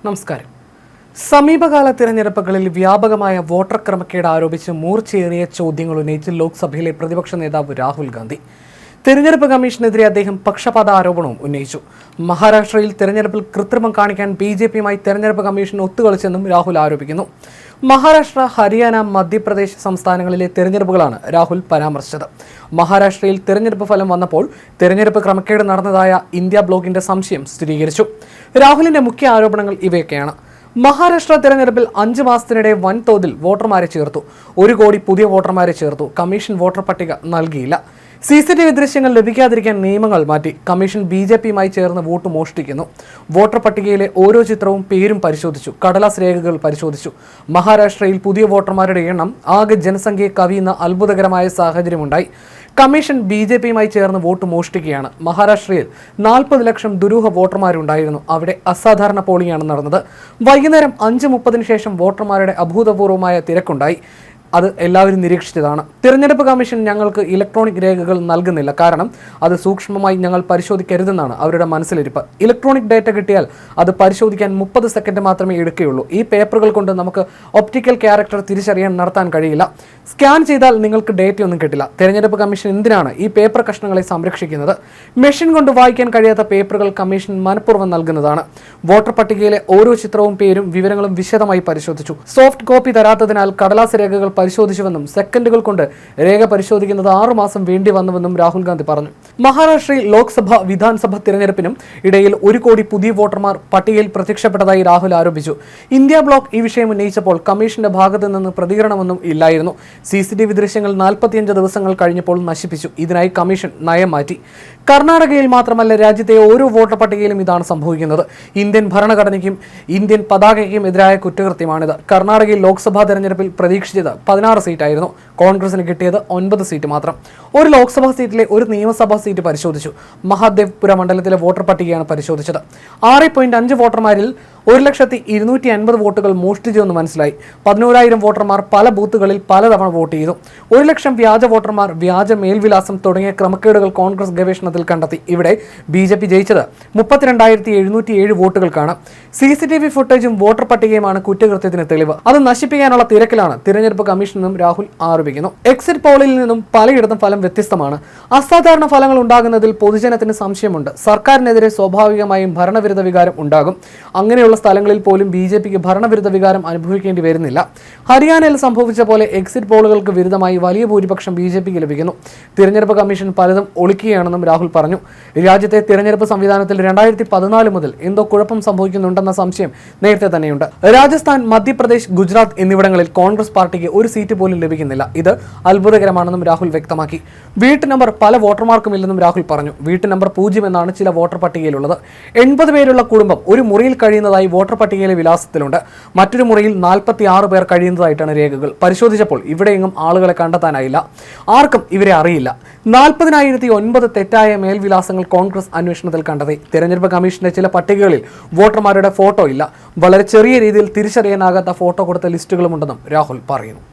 നമസ്കാരം. സമീപകാല തിരഞ്ഞെടുപ്പുകളിൽ വ്യാപകമായ വോട്ടർ ക്രമക്കേട് ആരോപിച്ച് മൂർച്ചയേറിയ ചോദ്യങ്ങൾ ഉന്നയിച്ച് ലോക്സഭയിലെ പ്രതിപക്ഷ നേതാവ് രാഹുൽ ഗാന്ധി. തെരഞ്ഞെടുപ്പ് കമ്മീഷനെതിരെ അദ്ദേഹം പക്ഷപാത ആരോപണവും ഉന്നയിച്ചു. മഹാരാഷ്ട്രയിൽ തെരഞ്ഞെടുപ്പിൽ കൃത്രിമം കാണിക്കാൻ BJPയുമായി തെരഞ്ഞെടുപ്പ് കമ്മീഷൻ ഒത്തുകളിച്ചെന്നും രാഹുൽ ആരോപിക്കുന്നു. മഹാരാഷ്ട്ര, ഹരിയാന, മധ്യപ്രദേശ് സംസ്ഥാനങ്ങളിലെ തെരഞ്ഞെടുപ്പുകളാണ് രാഹുൽ പരാമർശിച്ചത്. മഹാരാഷ്ട്രയിൽ തെരഞ്ഞെടുപ്പ് ഫലം വന്നപ്പോൾ തെരഞ്ഞെടുപ്പ് ക്രമക്കേട് നടന്നതായ ഇന്ത്യ ബ്ലോക്കിന്റെ സംശയം സ്ഥിരീകരിച്ചു. രാഹുലിന്റെ മുഖ്യ ആരോപണങ്ങൾ ഇവയൊക്കെയാണ്. മഹാരാഷ്ട്ര തെരഞ്ഞെടുപ്പിൽ 5 മാസത്തിനിടെ വൻതോതിൽ വോട്ടർമാരെ ചേർത്തു. 1 കോടി പുതിയ വോട്ടർമാരെ ചേർത്തു. കമ്മീഷൻ വോട്ടർ പട്ടിക നൽകിയില്ല. CCTV ദൃശ്യങ്ങൾ ലഭിക്കാതിരിക്കാൻ നിയമങ്ങൾ മാറ്റി. കമ്മീഷൻ BJPയുമായി ചേർന്ന് വോട്ട് മോഷ്ടിക്കുന്നു. വോട്ടർ പട്ടികയിലെ ഓരോ ചിത്രവും പേരും പരിശോധിച്ചു. കടലാസ് രേഖകൾ പരിശോധിച്ചു. മഹാരാഷ്ട്രയിൽ പുതിയ വോട്ടർമാരുടെ എണ്ണം ആകെ ജനസംഖ്യയെ കവിയുന്ന അത്ഭുതകരമായ സാഹചര്യമുണ്ടായി. കമ്മീഷൻ BJPയുമായി ചേർന്ന് വോട്ട് മോഷ്ടിക്കുകയാണ്. മഹാരാഷ്ട്രയിൽ 40 ലക്ഷം ദുരൂഹ വോട്ടർമാരുണ്ടായിരുന്നു. അവിടെ അസാധാരണ പോളിംഗാണ് നടന്നത്. വൈകുന്നേരം 5:30 ശേഷം വോട്ടർമാരുടെ അഭൂതപൂർവമായ തിരക്കുണ്ടായി. അത് എല്ലാവരും നിരീക്ഷിച്ചതാണ്. തിരഞ്ഞെടുപ്പ് കമ്മീഷൻ ഞങ്ങൾക്ക് ഇലക്ട്രോണിക് രേഖകൾ നൽകുന്നില്ല, കാരണം അത് സൂക്ഷ്മമായി ഞങ്ങൾ പരിശോധിക്കരുതെന്നാണ് അവരുടെ മനസ്സിലിരിപ്പ്. ഇലക്ട്രോണിക് ഡേറ്റ കിട്ടിയാൽ അത് പരിശോധിക്കാൻ 30 സെക്കൻഡ് മാത്രമേ എടുക്കുകയുള്ളൂ. ഈ പേപ്പറുകൾ കൊണ്ട് നമുക്ക് ഒപ്റ്റിക്കൽ ക്യാരക്ടർ തിരിച്ചറിയാൻ നടത്താൻ കഴിയില്ല. സ്കാൻ ചെയ്താൽ നിങ്ങൾക്ക് ഡേറ്റയൊന്നും കിട്ടില്ല. തെരഞ്ഞെടുപ്പ് കമ്മീഷൻ എന്തിനാണ് ഈ പേപ്പർ കഷ്ണങ്ങളെ സംരക്ഷിക്കുന്നത്? മെഷീൻ കൊണ്ട് വായിക്കാൻ കഴിയാത്ത പേപ്പറുകൾ കമ്മീഷൻ മനഃപൂർവ്വം നൽകുന്നതാണ്. വോട്ടർ പട്ടികയിലെ ഓരോ ചിത്രവും പേരും വിവരങ്ങളും വിശദമായി പരിശോധിച്ചു. സോഫ്റ്റ് കോപ്പി തരാത്തതിനാൽ കടലാസ് രേഖകൾ പരിശോധിച്ചുവെന്നും സെക്കൻഡുകൾ കൊണ്ട് രേഖ പരിശോധിക്കുന്നത് 6 മാസം വേണ്ടി വന്നുവെന്നും രാഹുൽ ഗാന്ധി പറഞ്ഞു. മഹാരാഷ്ട്രയിൽ ലോക്സഭ, വിധാൻസഭ തിരഞ്ഞെടുപ്പിനും ഇടയിൽ 1 കോടി പുതിയ വോട്ടർമാർ പട്ടികയിൽ പ്രത്യക്ഷപ്പെട്ടതായി രാഹുൽ ആരോപിച്ചു. ഇന്ത്യ ബ്ലോക്ക് ഈ വിഷയം ഉന്നയിച്ചപ്പോൾ കമ്മീഷന്റെ ഭാഗത്തു നിന്ന് പ്രതികരണമൊന്നും ഇല്ലായിരുന്നു. CCTV ദൃശ്യങ്ങൾ 45 ദിവസങ്ങൾ കഴിഞ്ഞപ്പോൾ നശിപ്പിച്ചു. ഇതിനായി കമ്മീഷൻ നയം മാറ്റി. കർണാടകയിൽ മാത്രമല്ല, രാജ്യത്തെ ഓരോ വോട്ടർ പട്ടികയിലും ഇതാണ് സംഭവിക്കുന്നത്. ഇന്ത്യൻ ഭരണഘടനയ്ക്കും ഇന്ത്യൻ പതാകയ്ക്കും എതിരായ കുറ്റകൃത്യമാണിത്. കർണാടകയിൽ ലോക്സഭാ തെരഞ്ഞെടുപ്പിൽ പ്രതീക്ഷിച്ചത് 16 സീറ്റായിരുന്നു. കോൺഗ്രസിന് കിട്ടിയത് 9 സീറ്റ് മാത്രം. ഒരു ലോക്സഭാ സീറ്റിലെ ഒരു നിയമസഭാ സീറ്റ് പരിശോധിച്ചു. മഹാദേവ്പുര മണ്ഡലത്തിലെ വോട്ടർ പട്ടികയാണ് പരിശോധിച്ചത്. 6.5 വോട്ടർമാരിൽ 1,250,000 വോട്ടുകൾ മോഷ്ടിച്ചുവെന്ന് മനസ്സിലായി. 11,000 വോട്ടർമാർ പല ബൂത്തുകളിൽ പലതവണ വോട്ട് ചെയ്തു. 1,00,000 വ്യാജ വോട്ടർമാർ, വ്യാജ മേൽവിലാസം തുടങ്ങിയ ക്രമക്കേടുകൾ കോൺഗ്രസ് ഗവേഷണത്തിൽ കണ്ടെത്തി. ഇവിടെ BJP ജയിച്ചത് 32,707 വോട്ടുകൾക്കാണ്. CCTV ഫുട്ടേജും വോട്ടർ പട്ടികയുമാണ് കുറ്റകൃത്യത്തിന് തെളിവ്. അത് നശിപ്പിക്കാനുള്ള തിരക്കിലാണ് തിരഞ്ഞെടുപ്പ് കമ്മീഷനെന്നും രാഹുൽ ആരോപിക്കുന്നു. എക്സിറ്റ് പോളിൽ നിന്നും പലയിടത്തും ഫലം വ്യത്യസ്തമാണ്. അസാധാരണ ഫലങ്ങൾ ഉണ്ടാകുന്നതിൽ പൊതുജനത്തിന് സംശയമുണ്ട്. സർക്കാരിനെതിരെ സ്വാഭാവികമായും ഭരണവിരുദ്ധ വികാരം ഉണ്ടാകും. അങ്ങനെയുള്ള സ്ഥലങ്ങളിൽ പോലും BJPക്ക് ഭരണവിരുദ്ധ വികാരം അനുഭവിക്കേണ്ടി വരുന്നില്ല. ഹരിയാനയിൽ സംഭവിച്ച പോലെ എക്സിറ്റ് പോളുകൾക്ക് വിരുദ്ധമായി വലിയ ഭൂരിപക്ഷം BJPക്ക് ലഭിക്കുന്നു. തിരഞ്ഞെടുപ്പ് കമ്മീഷൻ പലതും ഒളിക്കുകയാണെന്നും രാഹുൽ പറഞ്ഞു. രാജ്യത്തെ തിരഞ്ഞെടുപ്പ് സംവിധാനത്തിൽ 2014 മുതൽ എന്തോ കുഴപ്പം സംഭവിക്കുന്നുണ്ടെന്ന സംശയം നേരത്തെ തന്നെയുണ്ട്. രാജസ്ഥാൻ, മധ്യപ്രദേശ്, ഗുജറാത്ത് എന്നിവിടങ്ങളിൽ കോൺഗ്രസ് പാർട്ടിക്ക് ഒരു സീറ്റ് പോലും ലഭിക്കുന്നില്ല. ഇത് അത്ഭുതകരമാണെന്നും രാഹുൽ വ്യക്തമാക്കി. വീട്ടു നമ്പർ പല വോട്ടർമാർക്കും ഇല്ലെന്നും രാഹുൽ പറഞ്ഞു. വീട്ടു നമ്പർ 0 എന്നാണ് ചില വോട്ടർ പട്ടികയിലുള്ളത്. 80 പേരുള്ള കുടുംബം ഒരു മുറിയിൽ കഴിയുന്നതായി വോട്ടർ പട്ടികയിലെ വിലാസത്തിലുണ്ട്. മറ്റൊരു മുറിയിൽ 46 പേർ കഴിയുന്നതായിട്ടാണ് രേഖകൾ. പരിശോധിച്ചപ്പോൾ ഇവിടെയെങ്ങും ആളുകളെ കണ്ടെത്താനായില്ല. ആർക്കും ഇവരെ അറിയില്ല. 40,009 തെറ്റായ മേൽവിലാസങ്ങൾ കോൺഗ്രസ് അന്വേഷണത്തിൽ കണ്ടെത്തി. തെരഞ്ഞെടുപ്പ് കമ്മീഷന്റെ ചില പട്ടികകളിൽ വോട്ടർമാരുടെ ഫോട്ടോ ഇല്ല. വളരെ ചെറിയ രീതിയിൽ തിരിച്ചറിയാനാകാത്ത ഫോട്ടോ കൊടുത്ത ലിസ്റ്റുകളുമുണ്ടെന്നും രാഹുൽ പറയുന്നു.